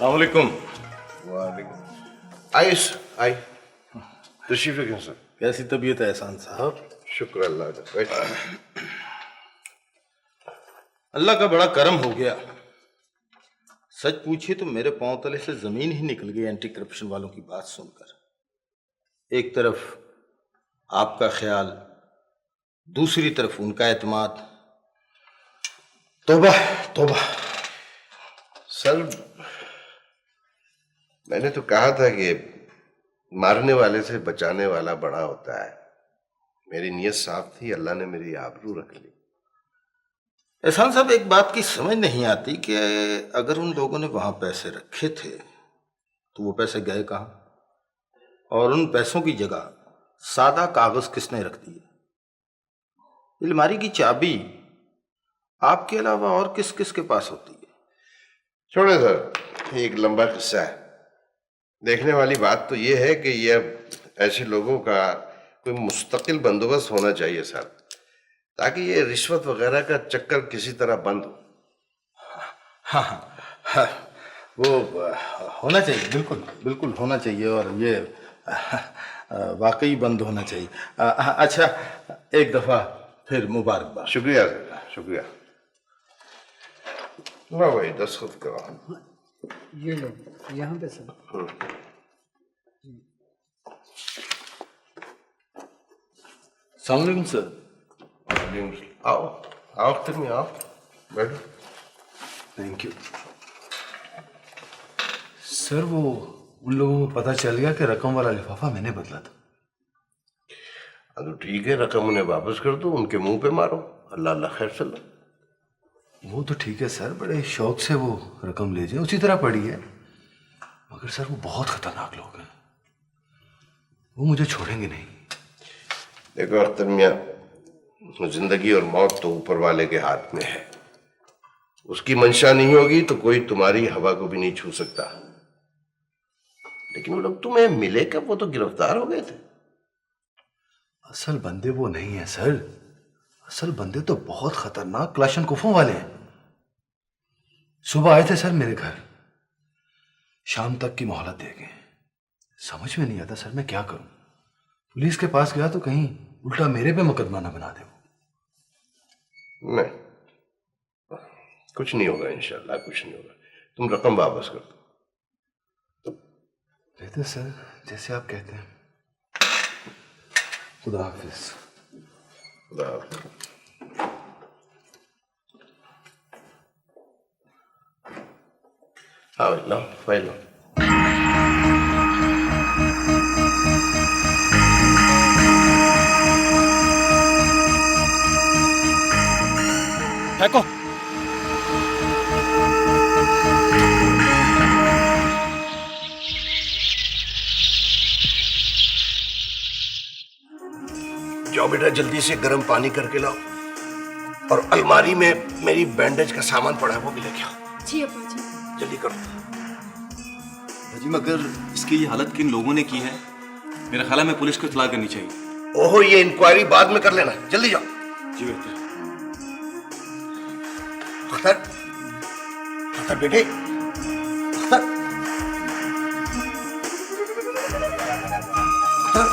السلام علیکم. وعلیکم. آئی تشریف رکھیں سر. کیسی طبیعت ہے احسان صاحب؟ شکر اللہ کا. اللہ کا بڑا کرم ہو گیا. سچ پوچھیے تو میرے پاؤں تلے سے زمین ہی نکل گئی اینٹی کرپشن والوں کی بات سن کر. ایک طرف آپ کا خیال، دوسری طرف ان کا اعتماد. توبہ توبہ. سر میں نے تو کہا تھا کہ مارنے والے سے بچانے والا بڑا ہوتا ہے. میری نیت صاف تھی، اللہ نے میری آبرو رکھ لی. احسان صاحب، ایک بات کی سمجھ نہیں آتی کہ اگر ان لوگوں نے وہاں پیسے رکھے تھے تو وہ پیسے گئے کہاں؟ اور ان پیسوں کی جگہ سادہ کاغذ کس نے رکھ دیے؟ الماری کی چابی آپ کے علاوہ اور کس کس کے پاس ہوتی ہے؟ چھوڑے سر، ایک لمبا قصہ ہے. دیکھنے والی بات تو یہ ہے کہ یہ ایسے لوگوں کا کوئی مستقل بندوبست ہونا چاہیے سر، تاکہ یہ رشوت وغیرہ کا چکر کسی طرح بند ہو. ہاں ہاں، وہ ہونا چاہیے، بالکل بالکل ہونا چاہیے، اور یہ واقعی بند ہونا چاہیے. اچھا، ایک دفعہ پھر مبارکباد. شکریہ سر، شکریہ. واہ بھائی، دستخط کرو. یہ لو یہاں پہ سر. السلام علیکم سر. آؤ آؤ اختر میں آؤ، بیٹھو. Thank you. سر وہ ان لوگوں کو پتہ چل گیا کہ رقم والا لفافہ میں نے بدلا تھا. تو ٹھیک ہے، رقم انہیں واپس کر دو، ان کے منہ پہ مارو. اللہ اللہ خیر صلی اللہ. وہ تو ٹھیک ہے سر، بڑے شوق سے وہ رقم لے جائیں، اسی طرح پڑی ہے. مگر سر وہ بہت خطرناک لوگ ہیں، وہ مجھے چھوڑیں گے نہیں. دیکھو اختر میاں، زندگی اور موت تو اوپر والے کے ہاتھ میں ہے. اس کی منشا نہیں ہوگی تو کوئی تمہاری ہوا کو بھی نہیں چھو سکتا. لیکن وہ لوگ تمہیں ملے کب؟ وہ تو گرفتار ہو گئے تھے. اصل بندے وہ نہیں ہیں سر، اصل بندے تو بہت خطرناک کلاشن کوفوں والے ہیں. صبح آئے تھے سر میرے گھر، شام تک کی مہلت دے گئے. سمجھ میں نہیں آتا سر میں کیا کروں. پولیس کے پاس گیا تو کہیں الٹا میرے پہ مقدمہ نہ بنا دے. نہیں، کچھ نہیں ہوگا، انشاءاللہ کچھ نہیں ہوگا. تم رقم واپس کر دو. بہتر سر، جیسے آپ کہتے ہیں. خدا حافظ. خدا حافظ. ہاں لو فائل لو. پھینکو. جاؤ بیٹا، جلدی سے گرم پانی کر کے لاؤ، اور الماری میں میری بینڈیج کا سامان پڑا ہے وہ بھی لے کے آؤ. جی ابا جی. جلدی کرو. جی مگر اس کی یہ حالت کن لوگوں نے کی ہے؟ میرا خیال ہے میں پولیس کو اطلاع کرنی چاہیے. اوہو، یہ انکوائری بعد میں کر لینا، جلدی جاؤ. جی بہتر. اختر، اختر بیٹے، اختر، اختر.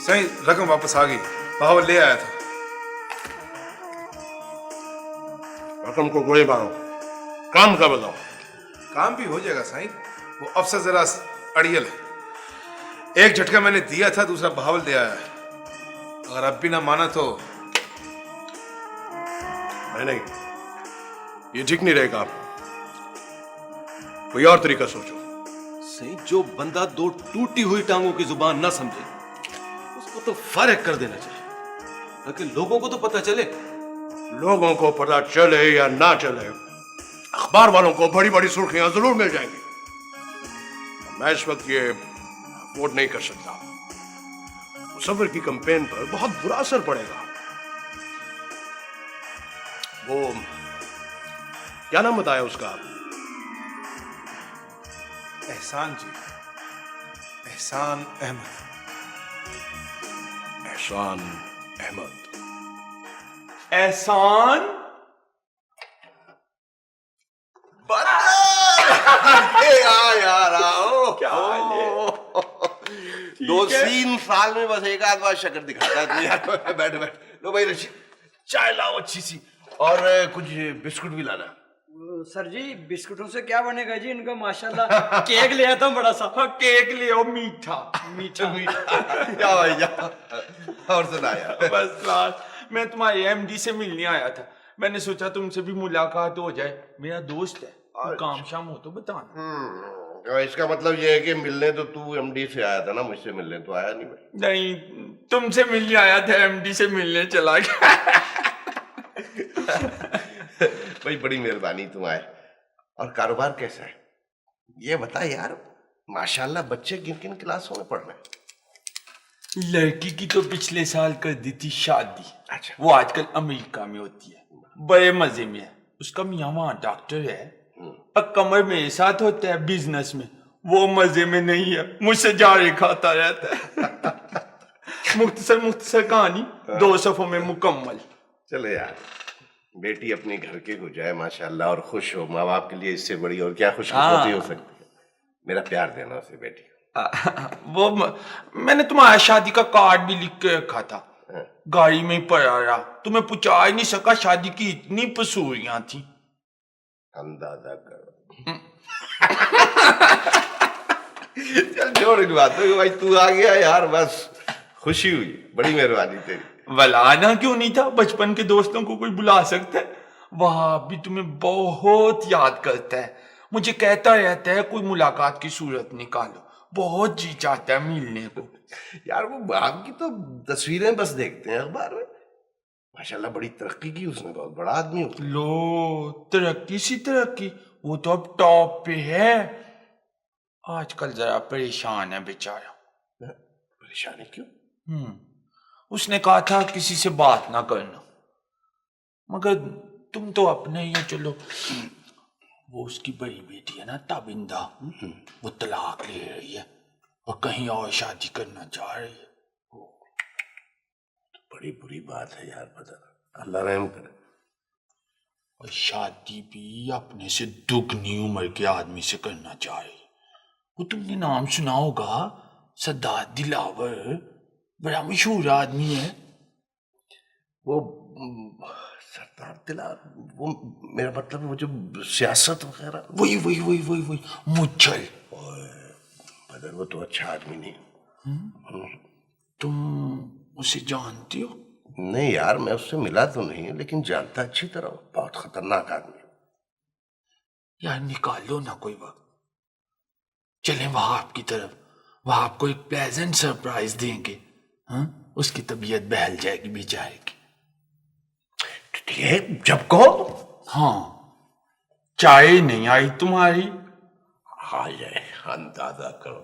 صحیح، رقم واپس آ گئی، بہاول لے آیا تھا. رقم کو گولی مارو، کام کا بتاؤ. کام بھی ہو جائے گا سائیں، وہ افسر ذرا اڑیل ہے. ایک جھٹکا میں نے دیا تھا، دوسرا بہاول دے آیا ہے. اگر اب بھی نہ مانا تو نہیں، یہ ٹھیک نہیں رہے گا. کوئی اور طریقہ سوچو. صحیح، جو بندہ دو ٹوٹی ہوئی ٹانگوں کی زبان نہ سمجھے اس کو تو فارغ کر دینا چاہیے، تاکہ لوگوں کو تو پتہ چلے. لوگوں کو پتا چلے یا نہ چلے، اخبار والوں کو بڑی بڑی سرخیاں ضرور مل جائیں گی. میں اس وقت یہ افورڈ نہیں کر سکتا. مصور کی کمپین پر بہت برا اثر پڑے گا. وہ کیا نام بتایا اس کا؟ احسان جی، احسان احمد. احسان احمد. احسان یار آؤ. کیا حال ہے؟ 2-3 سال میں بس ایک آدھ بار شکر دکھاتا ہے تو یار. بیٹھ بیٹھ. لو بھائی رشید چائے لاؤ اچھی سی اور کچھ بسکٹ بھی لانا. سر جی بسکٹوں سے کیا بنے گا جی, ان کا ماشاءاللہ کیک لیا تھا بڑا سا. کیک لے آؤ میٹھا میٹھا. کیا بھائی جا اور سنا یار. بس کلاس. میں تمہارے ایم ڈی سے ملنے آیا تھا. میں نے سوچا تم سے بھی ملاقات ہو جائے. میرا دوست ہے, کام شام ہو تو بتانا. اس کا مطلب یہ ہے کہ ملنے تو ایم ڈی سے آیا تھا نا, مجھ سے ملنے تو آیا نہیں بھائی. نہیں, تم سے ملنے آیا تھا, ایم ڈی سے ملنے چلا گیا. بھائی بڑی مہربانی تم آئے. اور کاروبار کیسا ہے یہ بتا یار. ماشاءاللہ بچے کن کن کلاسوں میں پڑھ رہے ہیں؟ لڑکی کی تو پچھلے سال کر دی تھی شادی. اچھا. وہ آج کل امریکہ میں ہوتی ہے, بڑے مزے میں ہے. اس کا میاں وہاں ڈاکٹر ہے, اور کمر میرے ساتھ ہوتا ہے بزنس میں. وہ مزے میں نہیں ہے, مجھ سے جارے کھاتا رہتا ہے. مختصر کہانی 2 صفحوں میں مکمل. چلو یار, بیٹی اپنے گھر کے ہو جائے ماشاءاللہ اور خوش ہو. ماں باپ کے لیے اس سے بڑی اور کیا خوش قسمتی ہو سکتی ہے. میرا پیار دینا اسے بیٹی کو. وہ میں نے تمہارا شادی کا کارڈ بھی لکھ کے رکھا تھا, گاڑی میں ہی پڑا رہا. تمہیں پہنچا ہی نہیں سکا, شادی کی اتنی پسوریاں تھیں. اندازہ کرو. چل چھوڑ ان باتوں کو بھائی, تو آ گیا یار, بس خوشی ہوئی. بڑی مہربانی تیری. ولانا کیوں نہیں تھا, بچپن کے دوستوں کو کوئی بلا سکتا ہے. وہاں بھی تمہیں بہت یاد کرتا ہے. مجھے کہتا رہتا ہے کوئی ملاقات کی صورت نکالو. بہت جی چاہتا ہے ملنے کو. یار وہ باپ کی تو تصویریں بس دیکھتے ہیں اخبار میں. ماشاءاللہ بڑی ترقی کی اس نے, بہت بڑا آدمی ہو. لو ترقی سی ترقی, وہ تو اب ٹاپ پہ ہے. آج کل ذرا پریشان ہے بیچارہ. پریشانی کیوں؟ اس نے کہا تھا کسی سے بات نہ کرنا, مگر تم تو اپنے ہی ہو. چلو, وہ اس کی بڑی بیٹی ہے نا تابندہ, وہ طلاق لے رہی ہے اور کہیں اور شادی کرنا چاہ رہی ہے. بڑی بری بات ہے یار, پتہ اللہ رحم کرے. اور شادی بھی اپنے سے دگنی عمر کے آدمی سے کرنا چاہ رہی ہے. وہ تم نے نام سنا ہوگا, سداد دلاور, بڑا مشہور آدمی ہے. وہ سردار دلاور, وہ میرا مطلب وہ جو سیاست وغیرہ. وہی مچھل. مگر وہ تو اچھا آدمی نہیں. تم اسے جانتی ہو؟ نہیں یار, میں اس سے ملا تو نہیں, لیکن جانتا اچھی طرح. بہت خطرناک آدمی. یار نکالو نا کوئی وقت, چلیں وہاں آپ کی طرف. وہاں آپ کو ایک پلیزنٹ سرپرائز دیں گے. اس کی طبیعت بہل جائے گی بیچارے کی. جب کہو. ہاں, چائے نہیں آئی تمہاری؟ آ جائے, اندازہ کرو.